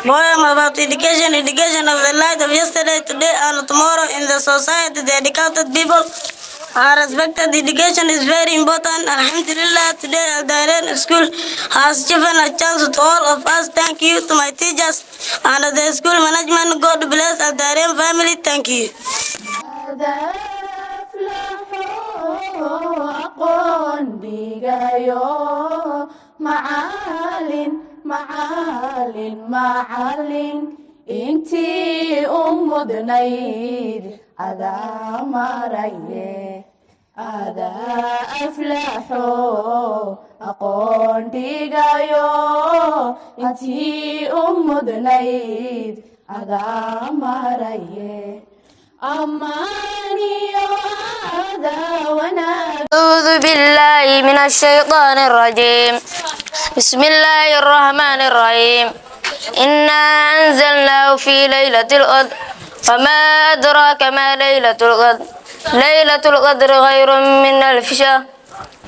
Poem about education, education of the light of yesterday, today, and tomorrow in the society. The educated people are respected. Education is very important. Alhamdulillah, today Al Dahrain School has given a chance to all of us. Thank you to my teachers and the school management. God bless Al Dahrain family. Thank you. أقون ديجايو معالين انتي دنيد هذا مريه هذا أفلحو أقون ديجايو انتي دنيد هذا مريه أماني هذا أعوذ بالله من الشيطان الرجيم. بسم الله الرحمن الرحيم. إنا أنزلناه في ليلة القدر وما أدراك ما ليلة القدر. ليلة القدر خير من ألف شهر.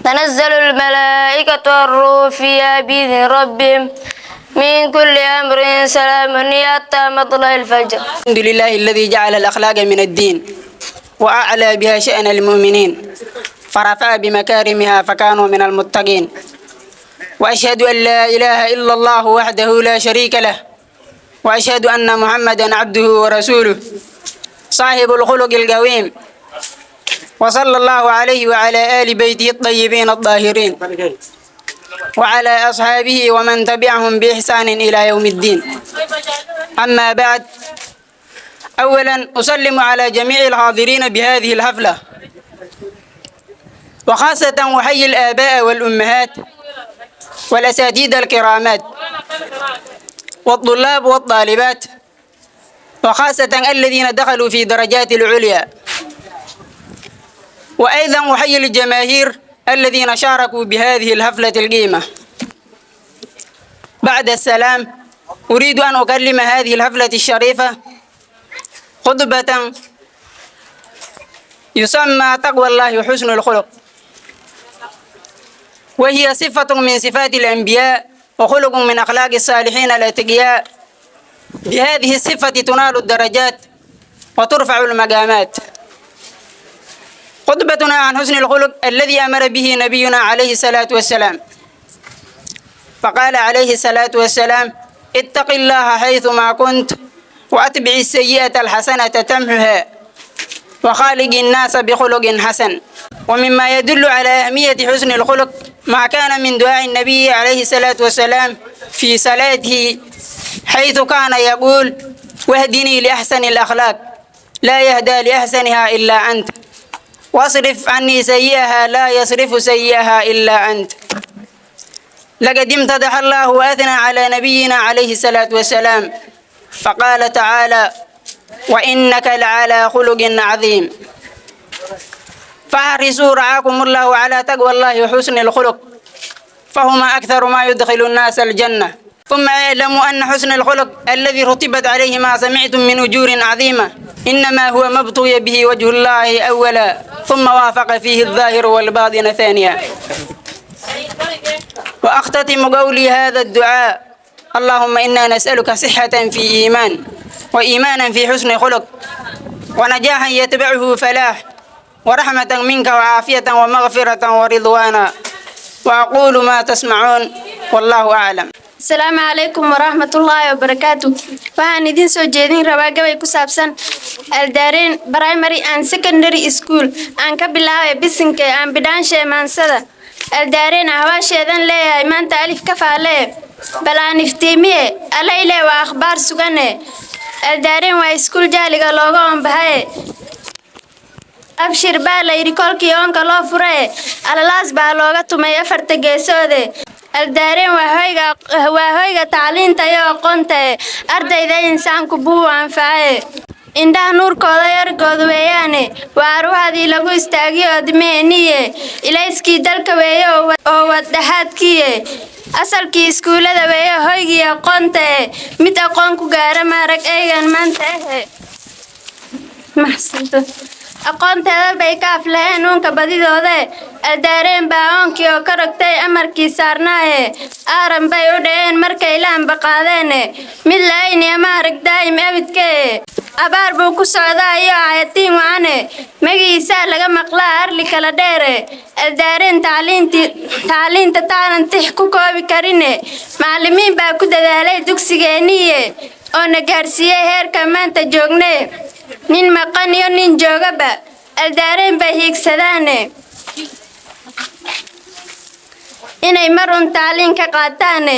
تنزل الملائكة والروح فيها بإذن ربهم من كل أمر سلام حتى مطلع الفجر. الحمد لله الذي جعل الأخلاق من الدين وأعلى بها شأن المؤمنين فرفع بمكارمها فكانوا من المتقين. وأشهد أن لا إله إلا الله وحده لا شريك له وأشهد أن محمدا عبده ورسوله صاحب الخلق القويم وصلى الله عليه وعلى آل بيته الطيبين الطاهرين وعلى أصحابه ومن تبعهم بإحسان إلى يوم الدين. أما بعد، أولا أسلم على جميع الحاضرين بهذه الحفلة وخاصة أحيي الآباء والأمهات والأساتذة الكرامات والطلاب والطالبات وخاصة الذين دخلوا في درجات العليا. وأيضا أحيي الجماهير الذين شاركوا بهذه الحفلة القيمة. بعد السلام، أريد أن أكلم هذه الحفلة الشريفة خطبة يسمى تقوى الله وحسن الخلق، وهي صفة من صفات الأنبياء وخلق من أخلاق الصالحين الأتقياء. بهذه الصفة تنال الدرجات وترفع المقامات. خطبتنا عن حسن الخلق الذي أمر به نبينا عليه الصلاة والسلام، فقال عليه الصلاة والسلام: اتق الله حيثما كنت وأتبع السيئة الحسنة تمحها وخالق الناس بخلق حسن. ومما يدل على أهمية حسن الخلق ما كان من دعاء النبي عليه الصلاة والسلام في صلاته، حيث كان يقول: واهدني لأحسن الأخلاق لا يهدى لأحسنها إلا أنت، واصرف عني سيئها لا يصرف سيئها إلا أنت. لقد امتدح الله وأثنى على نبينا عليه الصلاة والسلام، فقال تعالى: وإنك لعلى خلق عظيم. فاحرصوا رعاكم الله على تقوى الله وحسن الخلق، فهما أكثر ما يدخل الناس الجنة. ثم اعلموا أن حسن الخلق الذي رتبت عليه ما سمعتم من أجور عظيمة إنما هو ما ابتغي به وجه الله أولا، ثم وافق فيه الظاهر والباطن ثانيا. وأختتم قولي هذا الدعاء: اللهم إنا نسألك صحة في إيمان، وإيمانا في حسن خلق، ونجاحا يتبعه فلاح، ورحمة منك وعافية ومغفرة ورضوانا. وأقول ما تسمعون والله أعلم. السلام عليكم ورحمة الله وبركاته. waxaan idin soo jeedin rabaa gabay ku saabsan Al Dahrain Primary and Secondary School. aan ka bilaabay bisinka aan bidhaanshay maansada. Al Dahrain hawaasheedan leeyahay maanta alif ka faale balaan iftiimiye alayle waa akhbaar sugane. Al Dahrain waa iskuul jaaliga looga oombahay. abshir baa la yidhi kolkii oonka loo furay alalaas baa looga tumay afarta geesoode. Al Dahrain waa hoyga tacliinta iyo aqoonta ardayda insaanku buu anfacay. indhaha nuurkooda yargooda weeyaane waa ruuxdii lagu istaagiyo admeeniye ilayskii dalka weeyo oo wadhaxaadkiye asalkii iskuulada weeyo hoygii aqoonta mid aqoon ku gaara maarag eegan maanta maxsanto. aqoonteeda bay ka aflaheen uunka badidooda aldaareen baa oonkii oo ka rogtay amarkii saarnaaye aaran bay u dhaheen markay laanba qaadeen mid laayni ama arag daa'im abidkee abaar buu ku socdaa iyo ayatiin wacane magiisaa laga maqlaa arli kala dheere aldaareen tacliinta taanan tix ku koobi karine macallimiin baa ku dadaalay dugsigeeniye oo na gaarsiiyey heerka maanta joogne nin maqan iyo nin joogaba aldaareen bay hiigsadaane inay mar un tacliin ka qaataane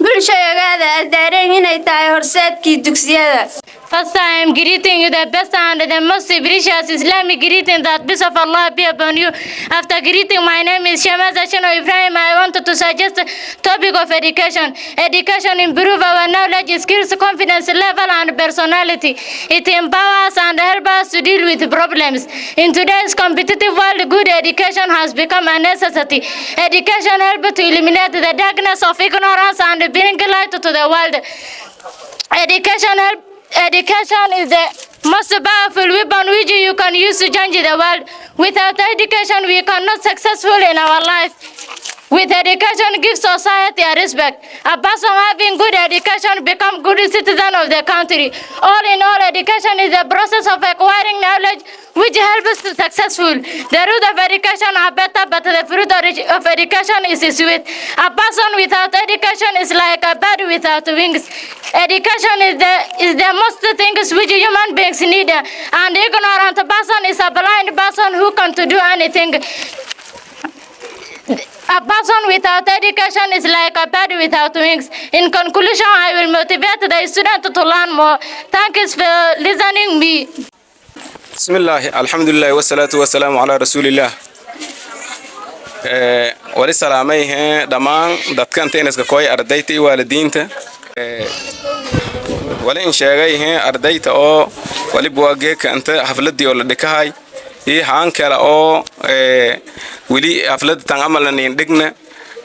bulsho ogaada aldaareen inay tahay horseedkii dugsiyada. First I am greeting you the best and the most precious Islamic greeting that peace of Allah be upon you. After greeting, my name is Shamaz Ashano Ibrahim. I wanted to suggest a topic of education. Education improves our knowledge, skills, confidence level and personality. It empowers and helps us to deal with problems. In today's competitive world, good education has become a necessity. Education helps to eliminate the darkness of ignorance and bring light to the world. Education is the most powerful weapon which you can use to change the world. Without education, we cannot successful in our life. With education, give society a respect. A person having good education become good citizen of the country. All in all, education is the process of acquiring knowledge which helps us to successful. The root of education are better, but the fruit of education is sweet. A person without education is like a bird without wings. Education is the most things which human beings need. An ignorant person is a blind person who can't do anything. A person without education is like a bird without wings. In conclusion, I will motivate the student to learn more. Thank you for listening me. بسم الله الحمد لله والصلاة والسلام على رسول الله. ولسلاميه دمان دتكن تينس كوي أرديتي والدينته. ولين شاعيه أرديت أو ولبواجهك أنت حفلتي ولا دكاي. هان كلا أو ولي حفلت تعمل نيندقنا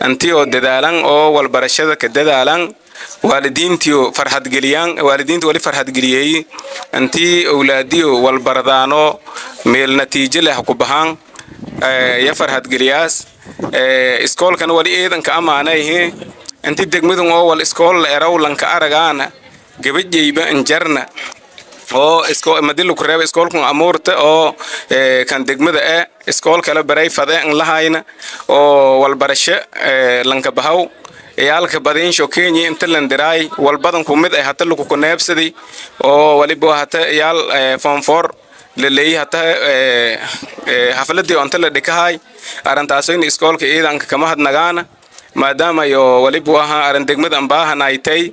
أنتيو ددالان أو والبرشة كددالان. والدينتيو فرحت جليان والدينتو ولي فرحت جليي أنتي أولاديو والبردانو ميل نتيجة له كوبهان يا فرحت جلياس إسكول كان ولي إيدن كأمانة هي أنتي دقمدون أول إسكول إراولن كأرجانا جبت جيبة إنجرنا أو إسكول مدلو كريب إسكول كون أمورت أو كان دقمدة إسكول كلا براي فدا إن لهاينا أو والبرشة لنك بهاو yaalka badin shokeeyay inta la ndiray walbadan ku mid ay hata lagu kuneebsaday oo waliba hata yaal form 4 leeyahay hata xafladii inta la dhikahay arintaas in iskoolka ciidanka kama hadnagaana maadaama yo waliba waxa arin degmada baahanaytay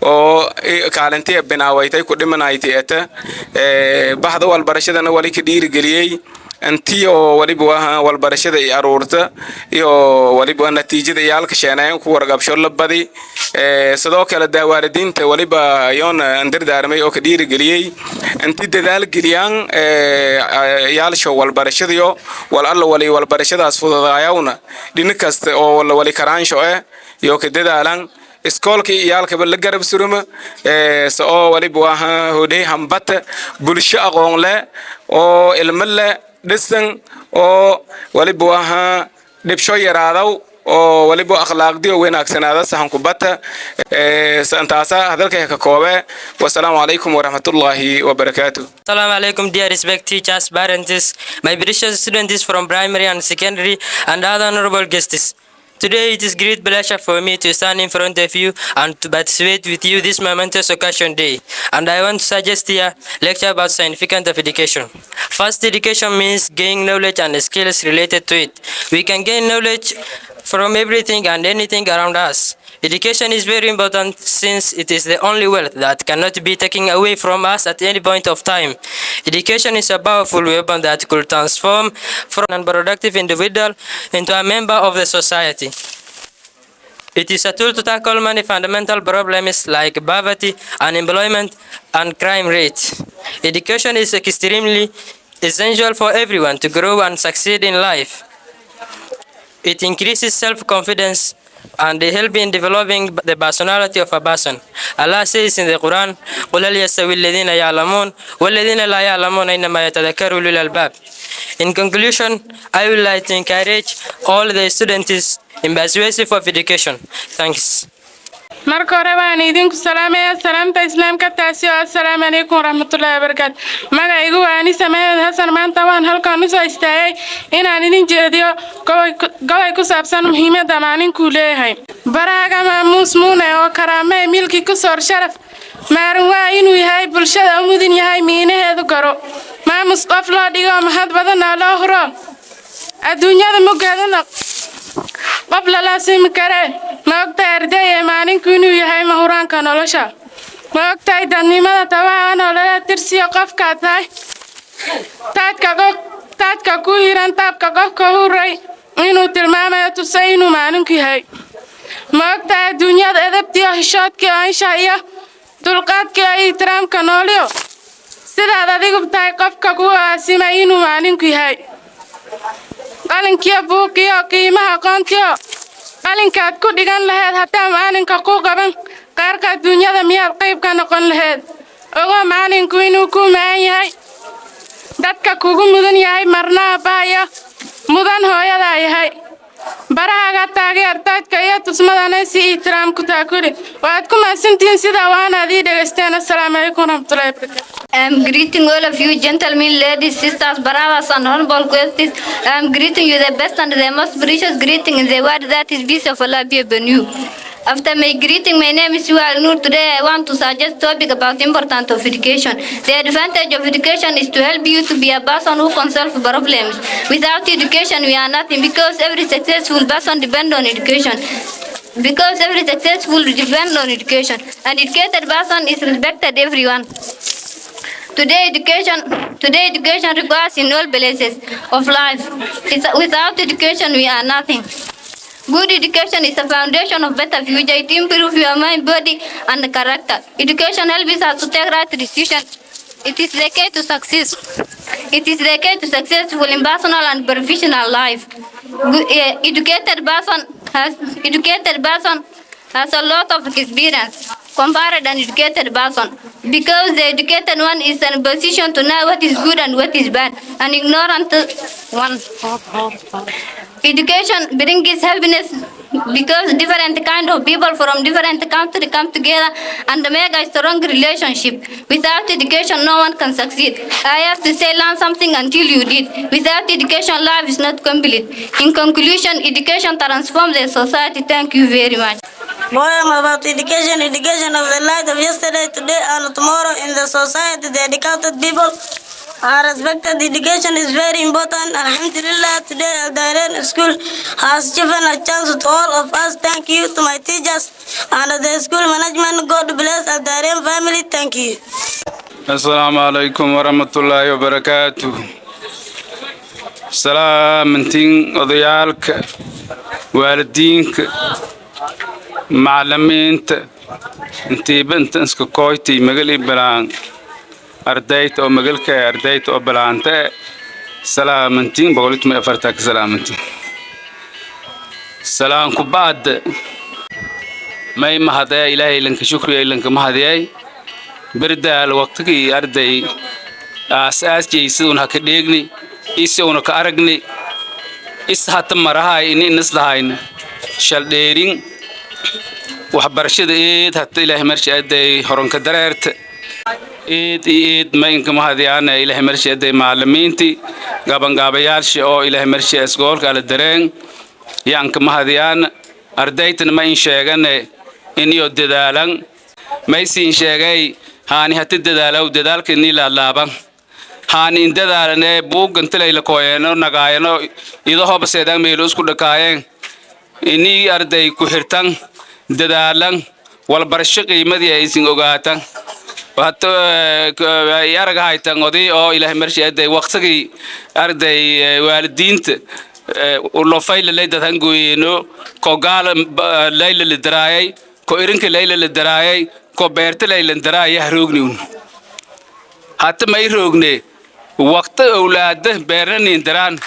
oo kaalintii binaawaytay ku dhimanaytay ata baxda walbarashadana wali ka dhiiri galiyay أنتي ولي بوها والبرشة ذي أرورتا يو ولي بوها نتيجة يالك شانين كورقاب شغل بدي صدوق على الدوالدين تولي با يون أندر دارمي أو كدير جليي أنتي دذال جليان يال شو والبرشة ذيو والله ولي والبرشة أسفل ضايعونا لنكست أو ولي كران شو يو كدذالان إسكولكي يالك بالجرب سرمة سو ولي بوها هودي هم بات بلشة أقول لا أو الملة دسن أو ولي بوها دبشوي رادو أو ولي بو أخلاق دي وين أكسنا هذا سهم كبتة سأنتاسا هذا ككوبة والسلام عليكم ورحمة الله وبركاته. السلام عليكم dear respect teachers, parents, my precious students from primary and secondary and other honorable guests. Today it is great pleasure for me to stand in front of you and to participate with you this momentous occasion day. And I want to suggest here lecture about significance of education. First, education means gaining knowledge and skills related to it. We can gain knowledge from everything and anything around us. Education is very important since it is the only wealth that cannot be taken away from us at any point of time. Education is a powerful weapon that could transform from an unproductive individual into a member of the society. It is a tool to tackle many fundamental problems like poverty, unemployment, and crime rates. Education is extremely essential for everyone to grow and succeed in life. It increases self-confidence, and they help in developing the personality of a person. Allah says in the Quran, قُلْ هَلْ يَسْتَوِي الَّذِينَ يَعْلَمُونَ وَالَّذِينَ لَا يَعْلَمُونَ إِنَّمَا يَتَذَكَّرُ أُولُو الْأَلْبَابِ. In conclusion, I would like to encourage all the students in persuasive of education. Thanks. marka hore waan idinku salaamaya salaamta islaamka taasi oo assalaamu calaykum waraxmatullaahi wabarakaatu magacaygu waa Anisa Maxamed Xasan maanta waan halkaan u soo istaagay inaan idin jeediyo gobol ku saabsan muhiimadda maalinku leeyahay baraaga maamuus muune oo karaame milki ku soo sharaf maarin waa inuu yahay bulshada u mudan yahay miinaheedu garo maamus qof loo dhigo mahad badan oo loo huro adduunyada mugaadana qof la laasimi kare ma ogtahay ardayga maalinku inuu yahay mahuraanka nolosha ma ogtahay dadnimada tabaha nolola tirsiga qofka tahay taadka ku hiran taabka qofka huray inuu tilmaamayo tusay inuu maalinku yahay ma ogtahay adduunyada edabtiyo hishoodkii ansha iyo dulqaadkii iyo ixtiraamka nooliyo sidaad adigu tahay qofka ku aasimay inuu maalinku yahay qalinkiyo buuqiyo qiimaha aqoontiyo qalinkaad ku dhigan lahayd hataa maalinka ku qaban qaarka adduunyada miyaad qayb ka noqon lahayd ogo maalinku inuu ku maan yahay dadka kugu mudan yahay marnaa baaya mudan hooyada yahay baraaga taageer taadka iyo tusmadana si ixtiraam ku taakuli waad ku maasantiin sida waanaad ii dhegaysteen assalaamu calaykum waraxmatullaahi wabarakaatu. I'm greeting all of you, gentlemen, ladies, sisters, brothers, and honorable guests. I'm greeting you the best and the most precious greeting in the world, that is peace of Allah be upon you. After my greeting, my name is Yual Nur. Today, I want to suggest a topic about the importance of education. The advantage of education is to help you to be a person who can solve problems. Without education, we are nothing, because every successful person depends on education. Because every successful depends on education. An educated person is respected everyone. Today education requires in all places of life. Without education, we are nothing. Good education is the foundation of better future. It improves your mind, body, and character. Education helps us to take right decisions. It is the key to success. It is the key to successful in personal and professional life. Educated person has a lot of experience compared to an educated person, because the educated one is in a position to know what is good and what is bad, and ignorant one. Education brings happiness, because different kind of people from different countries come together and make a strong relationship. Without education, no one can succeed. I have to say, learn something until you did. Without education, life is not complete. In conclusion, education transforms the society. Thank you very much. Poem about education of the light of yesterday, today, and tomorrow in the society. The educated people are respected. Education is very important. Alhamdulillah, today Al-Dahrain School has given a chance to all of us. Thank you to my teachers and the school management. God bless Al-Dahrain family. Thank you. Assalamu alaikum wa rahmatullahi wa barakatuh. Salaamantiin odayaalka, waalidiinka, macallimiinta, intiiba inta iska kooytay magali balaan ardayta oo magalka ardayta oo balaanta salaamantiin boqolkiiba 40 ka salaamantiin salaan ku baad may mahadaya ilaahay lanka shukriya lanka mahadiyay birdaal waqtigii arday aasaaskii ka dheegni isaguna ka aragni hata marahay in islahayn shal dheerin waxbarashada hata ilaahay marshi aday horanka dareerta ما إنك ما هذه أنا إلى مرشي أدي معلمينتي قابن قابيارش أو إلى مرشي أسقولك على الدرين يانك ما هذه أنا أرديتنا ما إن شيئا إني أددالن ما يصير شيئا هاني هتدداله وددالك إني لا لابن هاني إن ددالنا بوق أنت لا يلقينا نقاينا إذا هو بس يدان ميلوس كل كاين إني أردي كهرتان ددالن والبرشق يمدي أيسين أوقاتن وحتى يارجع هايتان قضي أو إلى مرشي أدي وقتكي أردي والدين والله فايل اللي ده تنقوي إنه كقال ليلة الدراعي كإيرنك ليلة الدراعي كبرت ليلة الدراعي يهرجنون حتى ما يهرجني وقت أولاده بيرن إندران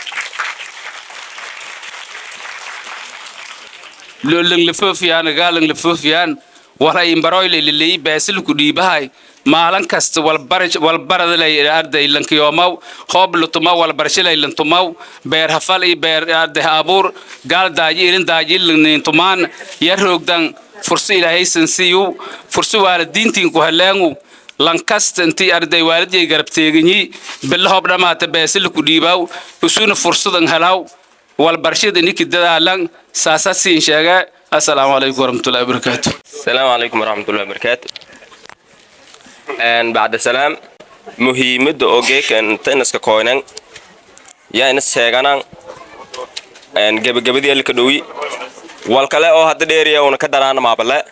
لولن لفوفيان قالن لفوفيان ولا ينبروي اللي باسل كدي بهاي مالن كست والبرد لي أرد إلن كيومو خوب لطمو والبرش لي إلن طمو بير هفالي بير أرد أبور قال داجيرن داجير لن طمان يرهق دان فرصي لهي سنسيو فرصي والدين تنكو هلانو لانكاست انتي أردي والدي قرب تيغني بالله بنما تباسل كديباو وسون فرصة دان هلاو والبرشيد انك دالان ساساسي انشاقا السلام عليكم ورحمة الله وبركاته. السلام عليكم ورحمة الله وبركاته. ان بعد السلام مهمة اوجيك ان تنسك كوينان يا انس شيغانان ان جب دي اللي كدوي والكلا او هاد ديريا ونكدران ما بلا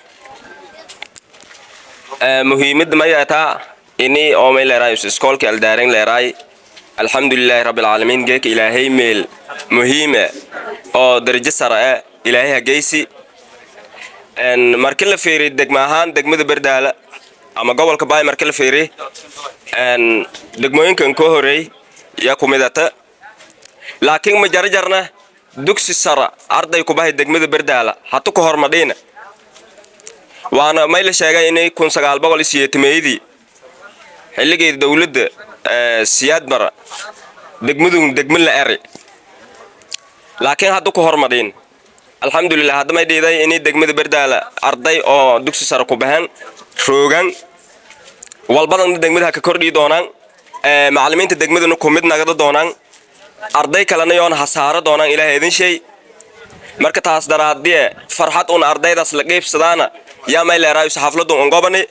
مهمة ما ياتا اني او ميل راي سكول كال دارين لراي الحمد لله رب العالمين جيك الهي ميل مهمة او درجة سراء الهي هجيسي ان markii la fiiriyo degmo ahaan degmada Bardaala ama gobolka Baay markii la fiiriyo en degmooyinkan ka horeey ya kumidata laakiin ma jarjarna dugsi sara arday ku bahay degmada Bardaala hatu ku hormadina waana may la sheegay inay 1980 xilligii dawladda siyaad bara degmo la eri laakiin hadu ku hormadin الحمد لله هذا ما يدي إني دقمة بردالة أرضي أو دكتور ساركو بهن روغان والبعض دقمة هككردي دونان معلمين تدقمة إنه كوميد نقدر دونان أرضي كلنا يون حسارة دونان إلى هذا الشيء مركز هاسدرات دي فرحات أون أرضي داس لقيب سدانا يا ما إلى رأي حفلة دون قبني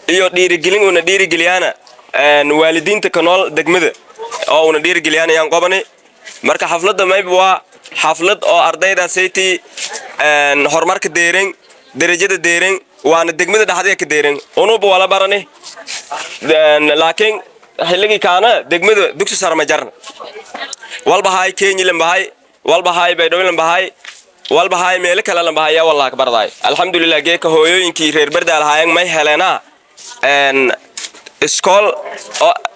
إيو دير جلين وندير جليانا والدين تكنول دقمة أو ندير جليانا يان قبني مركز حفلة ما يبوا حفلة أو أرضية سيتي هرمارك ديرين درجة ديرين وأنا دقمة ده هذه كديرين أنو بولا براني لكن هلقي كان دقمة دكتور سار مجرن والبهاي كيني لمبهاي والبهاي بيدوي لمبهاي والبهاي ملك لا لمبهاي يا والله أكبر ضاي الحمد لله جيك هو ينكي غير برد على هاي ما يهلنا ان سكول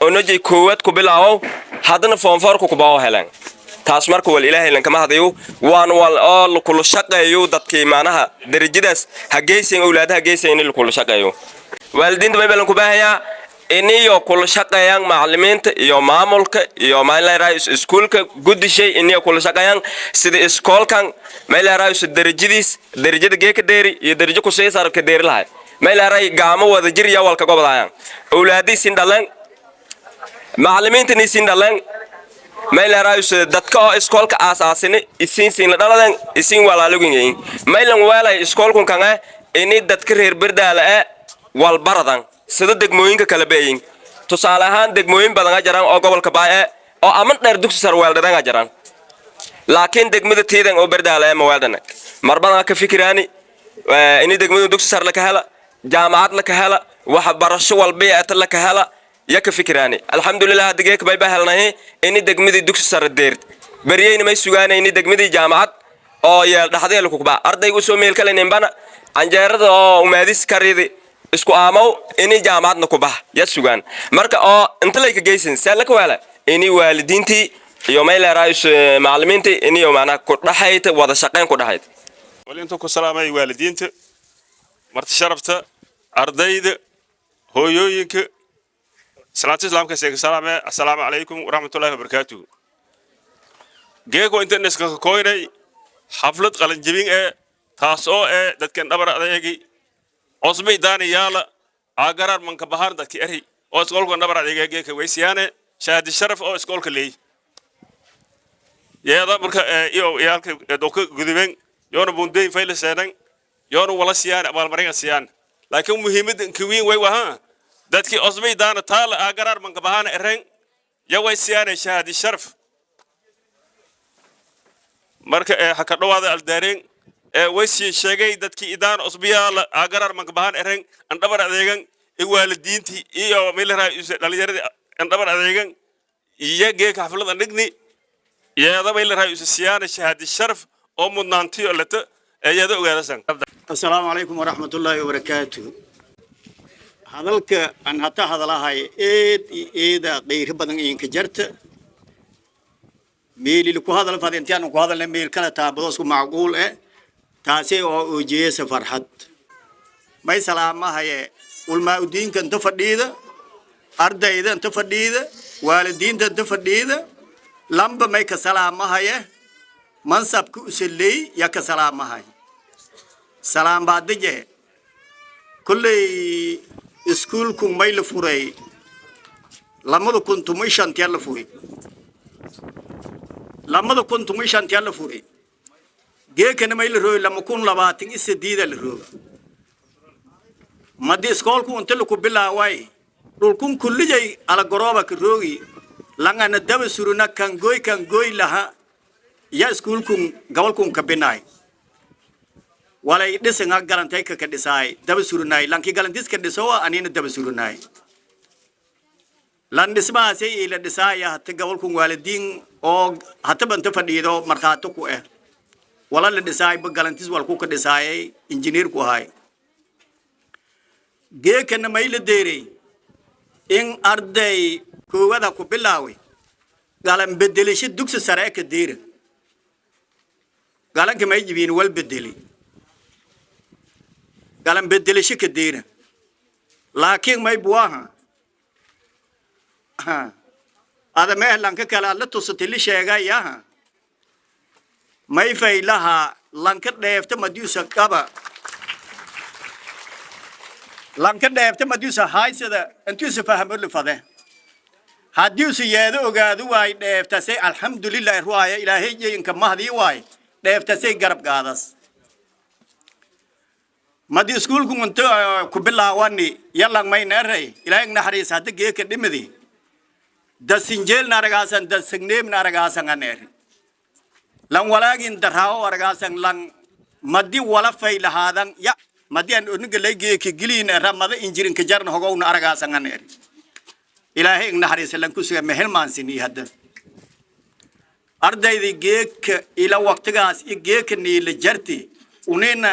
أنجي كوت كبلاو هذا فون فارك كباو هلن taas marka wal ilaahay lan kama hadayo waan wal oo kullu shaqeeyo dadkii maanaha darajadaas hageysan awlaadaha hageysan in kullu shaqeeyo waalidiinta bay balan ku baahaya iniyo kullu shaqeeyaan macallimiinta iyo maamulka iyo meelaha raayis iskuulka gudishay iniyo kullu shaqeeyaan sida iskoolkan meelaha raayis darajada geeka deeri iyo darajo ku soo saarka deeri lahay meelaha raay gaamo wada jir ya walka gobdayaan awlaadii sin dhalan macallimiinta ni sin dhalan مايل رايس دتكا إسكول كأساسين إسين لدالن إسين ولا لقينين مايلن ولا إسكول كون كنا إني دتكرر بردالة والبردان سد دقموين ككلبين تصالحان دقموين بدنا جران أو قبل كباية أو أمن نردوك سر والدنا جران لكن دقمة تيدن أو بردالة موالدنك مربنا كفكراني إني دقمة دوك سر لك هلا جامعات لك هلا وحبرش والبيئة لك هلا يك فكراني الحمد لله دقيق باي بهلنا هي إني دقمدي دوكس سر الديرت بريين ما يسوقان إني دقمدي جامعات أو يا لحظة لكوكبا أرض يقولوا ميل كلا نبنا عنجرد أو ماديس كريدي إسكو آمو إني جامعات نكوبا يسوقان مركا أو أنت ليك جيسن سألك ولا إني والدينتي يوم إلى رئيس معلمينتي إني يوم أنا كنت حيت وهذا شقين كنت حيت ولينتو كسلام أي والدينتي مرت شرفت أرضيد هو يويك سلامة الإسلام كسيك السلام عليكم ورحمة الله وبركاته. جيكو إنترنت كويني حفلة قلن جبين تاسو دت كان دبر عليكي أصبي داني يالا أجرار من كبهار دت كأري أو سكول كان دبر عليكي جيك ويسيانة شهادة الشرف أو سكول كلي يا ده برك يو يالك دوك جذبين يونو بندين فيل سيدن يونو ولا سيان أبغى مرينا سيان لكن مهمة كوين ويوها dadkii osmay daana taala agarar man kabahana ereng yaway siyaanay shahaadi sharaf marka haka dhawaada aldaareen way si sheegay dadkii idaan osbiyaala agarar man kabahana ereng an dhabar adeegan waalidiintii iyo meelaha dhalinyarada an dhabar adeegan iyagee xaflada dhigni iyada meelaha siyaanay shahaadi sharaf oo mudnaantii lata iyada ogaadasan assalaamu alaykum wa rahmatullahi wa barakatuh hadalka aan hata hadalahay eeda qeyr badan in ka jarta meel ku hadal fadintaan ku hadalna meel kala taabado isku macquul taasi oo ujeesa farxad may salaamahaye ulmaa udiinka inta fadhiida ardayda inta fadhiida waalidiinta inta fadhiida lamba may ka salaamahaye mansabka usaley ya ka salaamahaye salaam baadije kulley iskuulku may la furay lamada kuntumay shantiya la furay lamada kuntumay shantiya la furay geekana may la rooy lama kun labaatin isadiida la rooga madi iskoolku inta laku bilaaway dhulkun kullijay ala gorooba ka roogi langana daba suruna kangoy laha ya iskuulkun gabalkun ka binaay walay dhisinga galantay ka dhisaay daba surunay lanki galantis ka dhisowa anina daba surunay lan dhismaasay ila dhisaaya hata gabalkun waalidiin oo hata banta fadhiido markhaato ku eh wala la dhisaay ba galantis wal ku ka dhisaayay injineer ku ahay geekana may la deeray in arday koowada ku bilaaway galan bedelisho dugsi sare ka deera galanka may jibiin wal bedeli galan bedelisho ka deera laakiin may buwaha ada mehlanka kala la tusatili sheegaya may faylaha lanka dheefta madiusa qaba lanka dheefta madiusa haysada intuusa fahmo la fade hadiusa yeedo ogaadu way dheefta say alxamdulillah ruaya ilaahay jeeyinka mahdi way dheefta say garab gaadas madi iskuulku inta ku bilaawani yalang may neeray ilaahay naxariis hada geeka dhimidi dasinjeel naragaasan dasigneem naragaasan aneer lan walaagin daraawo aragaasan lan madi wala fay lahaadan ya madi an unuga leegeeki giliin ramada injirin ka jarna hogowna aragaasan aneer ilaahay naxariis lan ku suga mehel maansini hadda ardaydi geeka ila waqtigaas geeka niila jarti unina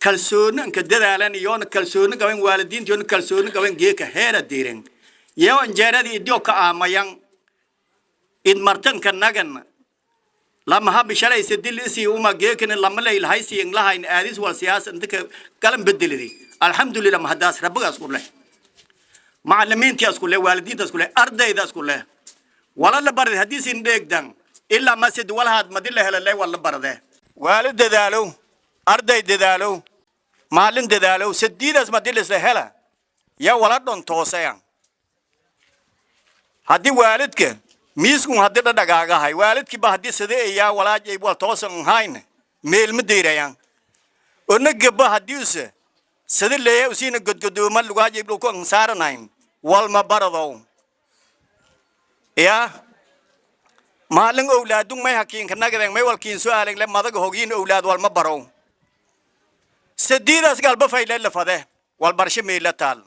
kalsoona ka dadaalan yoona kalsoona gaban waalidiinta yoona kalsoona gaban geeka heera diiren يو انجرادي يدوك آميان إن مرتن كناغن لما هاب شرعي سدل إسي وما جيكن لما لا الهايسي إنلاها إن آديس والسياسة أنتك كلام بدل دي الحمد لله ما هداس ربك أسكول له معلمين تي أسكول له والدين أسكول له أرض إذا أسكول له ولا لبرد حديث إنديك دان إلا ما سد ولا هاد مدل له الله ولا برده والد دالو أرض دالو معلم دالو سديد أس مدل له هلا يا ولد دون توسيان هدي والدك ميسكم هدي دغاغا هاي والدك با هدي سدي يا ولا جاي بول توسن هاين ميل مديريان انغبا هديوس سدي ليه وسين غدغدو ما لغا جاي بلو كون سارناين والما بردو يا مالن اولادون ما حكين كنغدن ما ولكين سؤال لما مدغ هوغين اولاد والما برو سديداس قلب فايل لفده والبرش ميلتال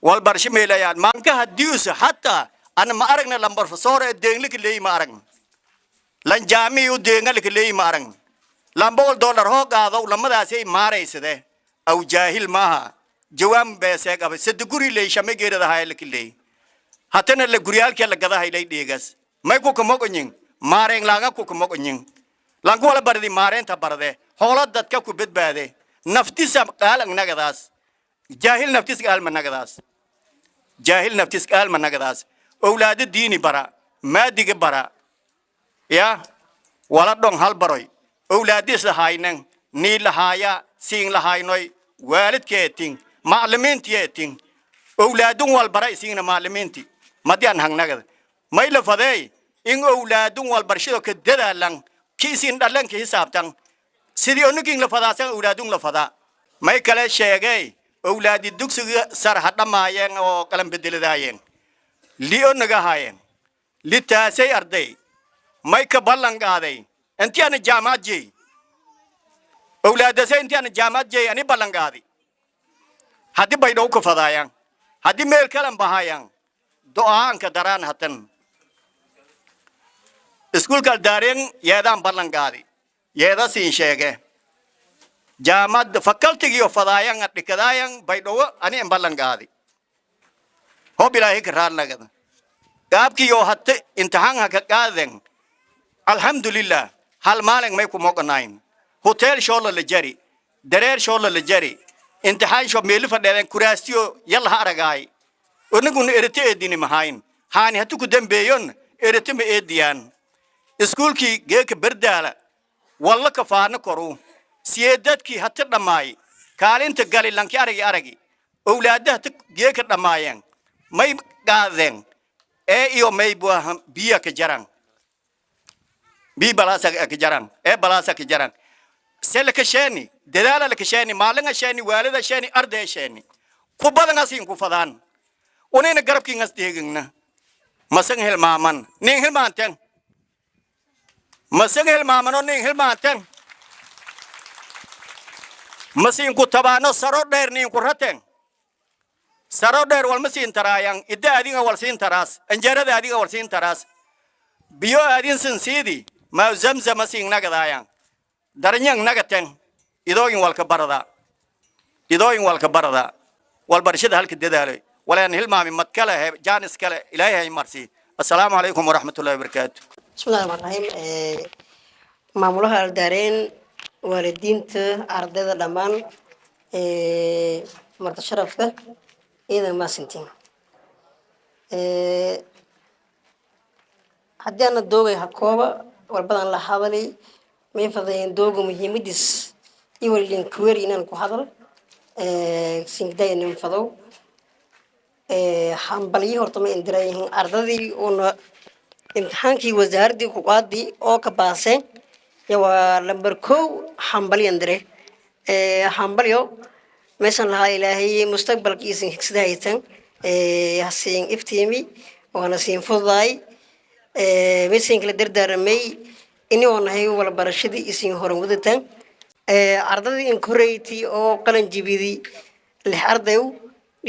والبرش ميليان مانك هديوس حتى أنا ما أرجع لامبر فصور الدين لك اللي ما أرجع لان جامي ودين لك اللي ما أرجع لامبول دولار هو قاعد ولما ده شيء ما رئيس ده أو جاهل ما جوام بسيك أبى سدقوري لي شامي غير ده هاي لك اللي هاتنا الجوريال كلا كذا هاي لي ديجاس ما يكون كم كنين ما رين لاعا كم كنين لانكو ولا بردي ما رين تبرده حولات دتك كوبيت بعده نفتي سام قال أننا كذاس جاهل نفتي قال من كذاس جاهل نفتيس قال من نقداس أولاد الدين برا ما ديك برا يا ولدهم هال بروي أولاد السهاينن نيل هايا سين لهاينوي والد كيتين معلمين تيتين أولادهم والبراء سين معلمين تي ما ديان هang نقد ما يلفظي إن أولادهم والبرشيد كددا لان كيسين دلان كيساب تان سيريونو كين لفظاسان أولادهم لفظا ما يكلا شيء أولاد الدكس سرحت ما ين أو كلام بدل داين ليون نجاهين لتاسي أردي ما يكبرلن قاضي أنتي أنا جامعة جي أولاد سي أنتي أنا جامعة جي أنا برلن قاضي هذي بيدوك فضايان هذي ميل كلام بهايان دعاء كدران هتن سكول كدارين يدام برلن قاضي يدا سين شيء جامد فكرت كيو فضايان أتكدايان بيدو أنا إمبالن قاضي هو بلا هيك ران لقد قاب كيو حتى انتهان هكذا الحمد لله hal maalin may ku moqonayn hotel shola la jari dareer shola la jari imtixaan sho meel fadhiyeen kuraastiyo yalla ha aragay onaguna erite edini mahayn haani hatu ku dambeeyon erite ma eediyaan iskuulkii geeka bardaala walla ka faana koru siyeedadkii hata dhamaay kaalinta gali lanki aragi awlaadaha geeka dhamaayeen may gaadeen iyo may buahan biya ka jaran bi balasa ka jaran balasa ka jaran selka sheeni dadaala la ka sheeni maalinga sheeni waalida sheeni arday sheeni ku badan asin ku fadaan unayna garabkii ngas deegna masan hilmaaman nin hilmaanten masan hilmaaman nin hilmaanten masin ku tabaano saro dheer nin ku raten saro dheer wal masin tarayang idda adiga wal siin taras anjarada adiga wal siin taras biyo adin sin sidi ma zamzam masin nagadayang daranyang nagaten idooyin walka barada wal barshada halka dadaalay walaan hilmaami mad kale jaanis kale ilaahay marsi assalaamu alaykum waraxmatullaahi wabarakaatuh bismillaahi rahmaani rahiim maamulaha aldaareen waalidiinta ardayda dhammaan marti sharafka ciidan maasintiin haddii ana doogay hakooba walbadan la hadalay may fadayeen dooga muhiimadiis iyo walidin kuweeri inaan ku hadal singdayn fadow hambalyi horta ma indirayihiin ardadii una imtixaankii wasaaradii ku qaadii oo ka baaseen waa lambar 1 hambali indire hambalyo meeshan lahaa ilaahay mustaqbalkiisa sida haytan hasiin iftiimi wana siin fuday meeshan kala dardaaramay ini wanahay wala barashadii isin horan wadatan ardadii in koreyti oo qalan jibidi lix ardayu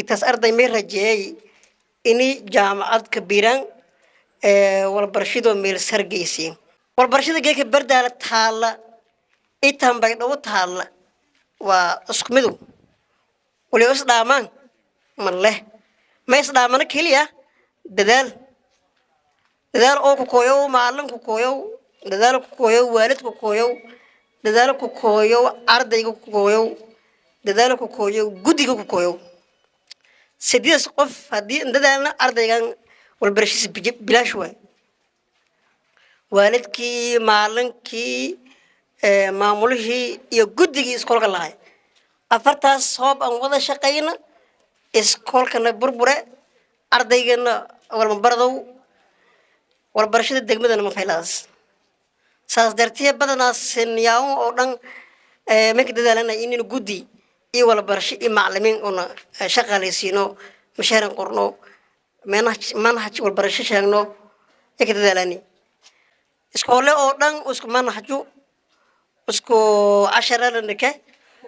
intaas arday may rajeeyay ini jaamacad kabiran wala barashadoo meel sargeysiin wala barashada geeka bardaala taala intaan bay dhaw taala waa isku midow wali is dhaamaan malle ma is dhaamana kaliya dadaal oo ku kooyo maalin ku kooyo dadaal ku kooyo waalid ku kooyo dadaal ku kooyo ardayga ku kooyo dadaal ku kooyo gudiga ku kooyo sidiis qof hadii dadaalna ardaygan wal barashis bilaash way waalidkii maalinkii maamulihii iyo gudigii iskoolka lahay afartaas hoob aan wada shaqeyna iskoolkana burbure ardaygana walma bardow wal barashada degmadana ma faylaas saas dartiye badanaas siniyaaw oo dhan marka dadaalana inuu gudi iyo wala barasho iyo macallimiin una shaqaaleysiino mashaaran qorno manhaj wal barasho sheegno marka dadaalani iskoole oo dhan isku manhaju isku casharada ka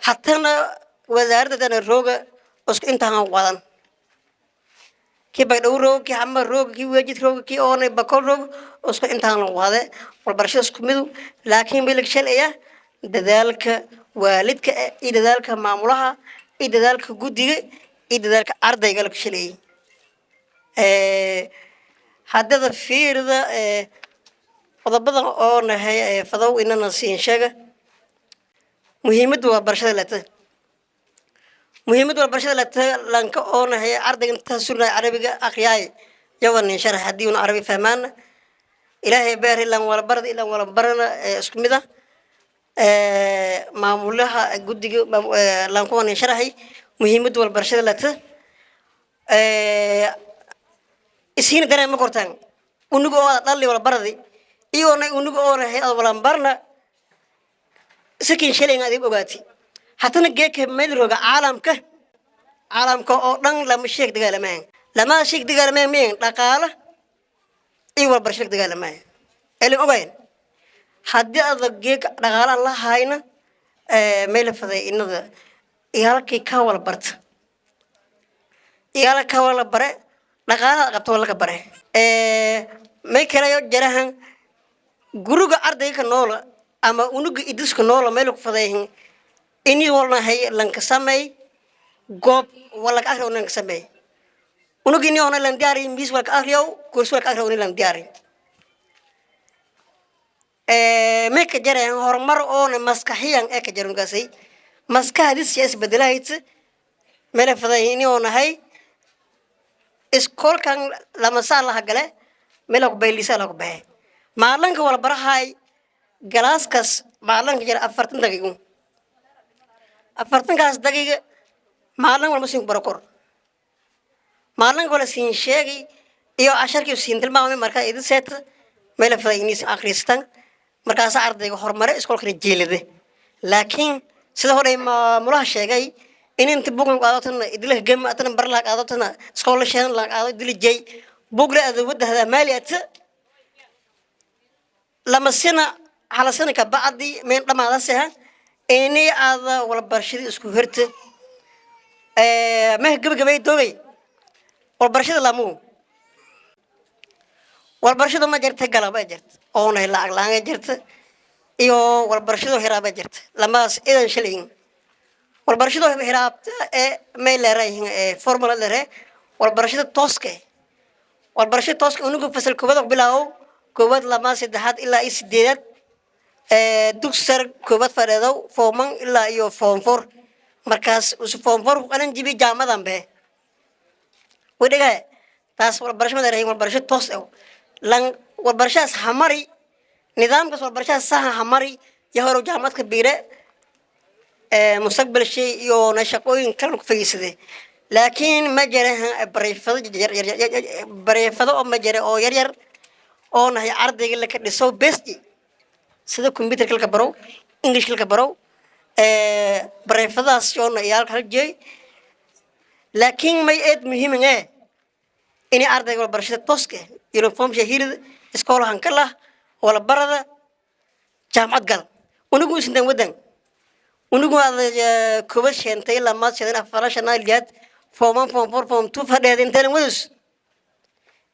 hatana wasaaradda rooga isku intaan wadan ki bay dhaw roog ki hama roog ki wajid roog ki oonay bakol roog isku intaan wada wal barasho isku mid laakiin bilig shalaya dadaalka waalidka iyo dadaalka maamulaha iyo dadaalka gudiga iyo dadaalka ardayga la shalay hadda fiirda qodobadan oo nahay fadow inana siin sheega muhiimadu waa barashada la lanka oo nahay ardayga taasuna arabiga aqriyaay yawan sharax hadii uu arabi fahmaan ilaahay baari lan wala barad ila wala barana isku mid ah maamulaha gudiga lan ku sharaxay muhiimadu wal barashada la isiin dareema kortaan unugu oo dhalli wala baradi iyo unugu oo rahay wala barna sakin shalay aad ogaati hatana geeka meel roga caalamka oo dhan lama sheeg dagaalameen meen dhaqaala iyo wal barashada dagaalameen elin ogayn hadii aad geeka dhaqaala la hayna meel faday inada iyalkii ka wala barta iyalka wala bare dhaqaala qabto laga bare may kala jarahan guruga ardayga noola ama unuga idiska noola meel ku fadayeen ini walna hay lanka samay goob wala ka akhriyo lanka samay unuga ini ona lan diyaari mis wala ka akhriyo kurs wala ka akhriyo lan diyaari ما كجرا هرمر أون مسكحيان كجرون قاسي مسكح هذه السياسة بدلايت ملف ذهني أون هاي إسكول كان لما صار لها قلة ملك بيلي سالك به معلنك ولا برهاي جلاس كاس معلنك جرا أفرتن دقيقة أفرتن كاس دقيقة معلنك ولا مسين بركور معلنك ولا سين شيء iyo casharkii siintil maamay marka idin set meel fadhiis akhristan markaas ardayga horumar iskoolka jeelade laakiin sida hore maamulaha sheegay in inta buugan qaadatan idil gam atan bar la qaadatan iskool shan la qaado idil jay buugle adawada hada maaliyat lama sina hala sina ka bacdi meen dhamaada saha inay aada wala barshada isku hirta ma gabagabay doogay wala barshada lamu والبرشة ما جرت قلبها جرت أو نه لا أغلى جرت إيو والبرشة هرابة جرت لما إذا شلين والبرشة هراب ميل رأي فورمولا لره والبرشة توسكة والبرشة توسكة ونقول فصل كوبا بلاو كوبا لما سدحات إلا إسديدات دوكسر كوبا فريدو فورمان إلا إيو فورم فور مركز وسفورم فور أنا نجيب جامعة ذنبه وده تاس والبرشة ما دري والبرشة توسكة لان والبرشاس حمري نظام كس والبرشاس سها حمري يهرو جامعات كبيرة مستقبل الشيء يو نشقوين كانوا في سده لكن ما جرى بريفض أو ما جرى أو يرير أو نهي عرض يقول لك نسوا بيستي سده كمبيوتر كل كبرو إنجليش كل كبرو بريفض أسيون يال خارجي لكن ما يد مهم إيه إني أرد يقول برشة توسكة يونيفورم شهير إسكول هنكلا ولا برا جامعة قال ونقول سندن ودن ونقول هذا كوبش شنتي لما شدنا فرش نايلجات فورم فورم فور فورم تو فده دين ودس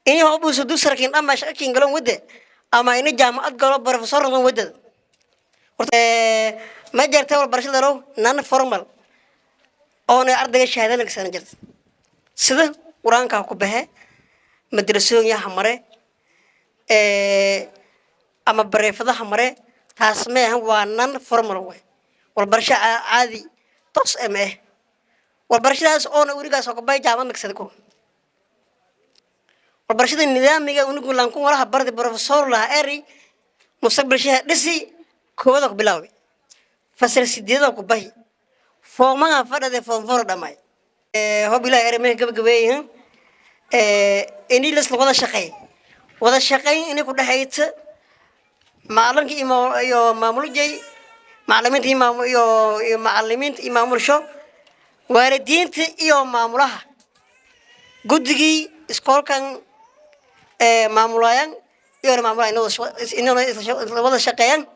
إني هو بوسو دوس ركين أما شاكين قالوا وده أما إني جامعة قالوا بروفيسور من وده ما جرت ولا برشة درو نان فورمال أو أرد الشهادة لك سنة جرت سده وران كاكوبه مدرسون يا حمرة أما بريفضة حمرة تاسمه وانان فرمروه والبرشة عادي تص أمه والبرشة ناس أون أوريجا سوكباي جامع مكسدكو والبرشة النظام ميجا ونقول لانكم ولا حبرت بروفيسور لا أري مستقبل شيء لسي كودك بلاوي فسر سديدا كوباي فما فرد فم فرد ماي هو بلا أري مه جب إني لسه وهذا الشقي إني كده هيت معلم يو معمول جاي معلمين يو معلمين معمول شو واردين يو معمولها قدقي إسكول كان معمولين يو معمولين إنه وهذا الشقيان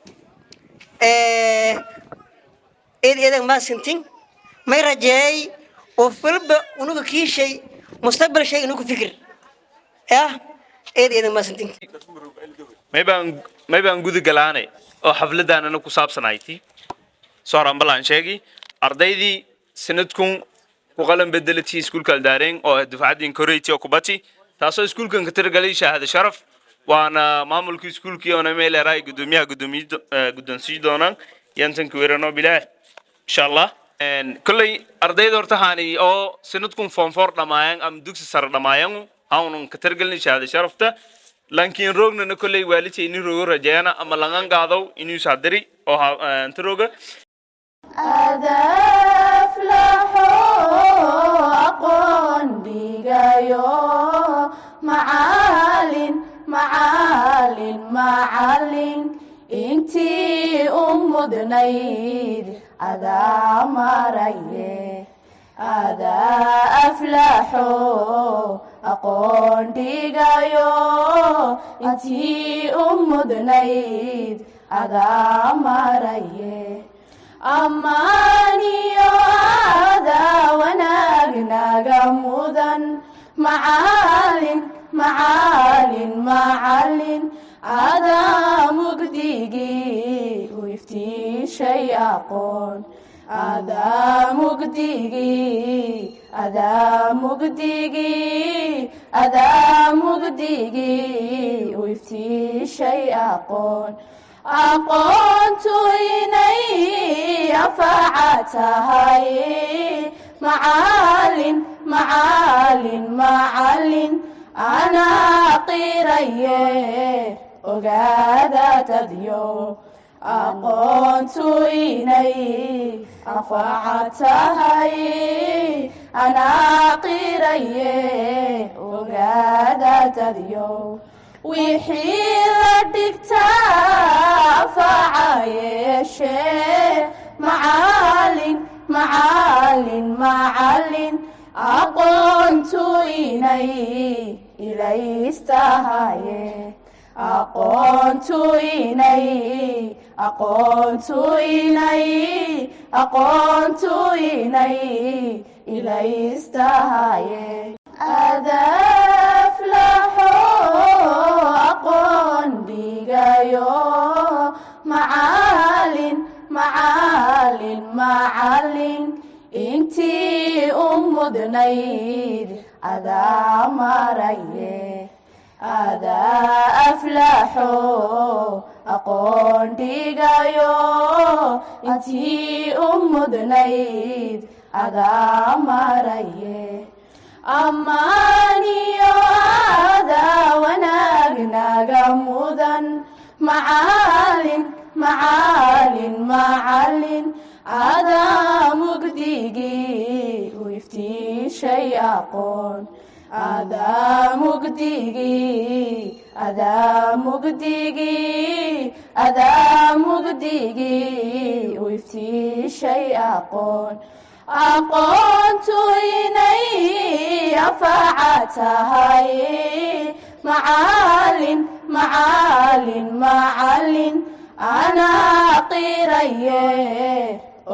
إذا ما سنتين ما يرجعي وفيلم ونقول كي شيء مستقبل شيء إنه فكر يا إيه ما سنتين ما يبان جود جلاني أو حفلة أنا كوساب صنايتي صار عم بلان شيء أرضي سندكم وقلم بدلتي سكول كالدارين أو دفعتين كوريتي أو كوباتي تاسو سكول كان كتير قليل هذا شرف وأنا معمول كي سكول كي أنا ميل راي قدومي دونا ينتن كويرانو بلا إن شاء الله كل أرضي دورتهاني أو سندكم فونفور لماين أم دوكس سر لماين أو كتير قليل هذا شرفته لكن روغنا نقول والدي إني روغ رجعنا أما لعن قاضو إني صدري أو أنت روغ أفلحوا أقون ديجايو معالين إنتي دنيد أدا مريه أدا أفلحوا أقون ديجايو إنتي دنيد أدا مريه أماني هذا وناقنا مدن معالٍ هذا مقديقي ويفتي شيء أقول هذا مقديقي ويفتي شيء أقول aqoontu inay anfaca tahay macallin macallin macallin anaa qiraye ogaada dadyo aqoontu inay anfaca tahay anaa qiraye ogaada dadyo wixii la dhigtaa anfaca yeeshee macallin macallin macallin aqoontu inay ilaystahaye aqoontu inay ilaystahaye adaflaxo aqoon dhigayo macallin macallin macallin intii u mudnayd adaa maraye adaa aflaxo aqoon dhigayo intii u mudnayd adaa maraye ammaaniyo adaa wanaag naga mudan macallin macallin macallin adaa mugdigii u iftiishay aqoon adaa mugdigii u iftiishay aqoon aqoontu inay anfaca tahay macallin macallin macallin anaa qiraye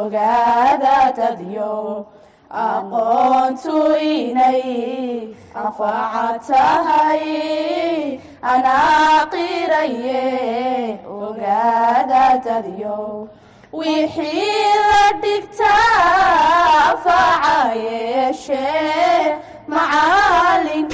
ogaada dadyo aqoontu inay anfaca tahay anaa qiraye ogaada dadyo wixii la dhigtaa anfaca yeeshee macallin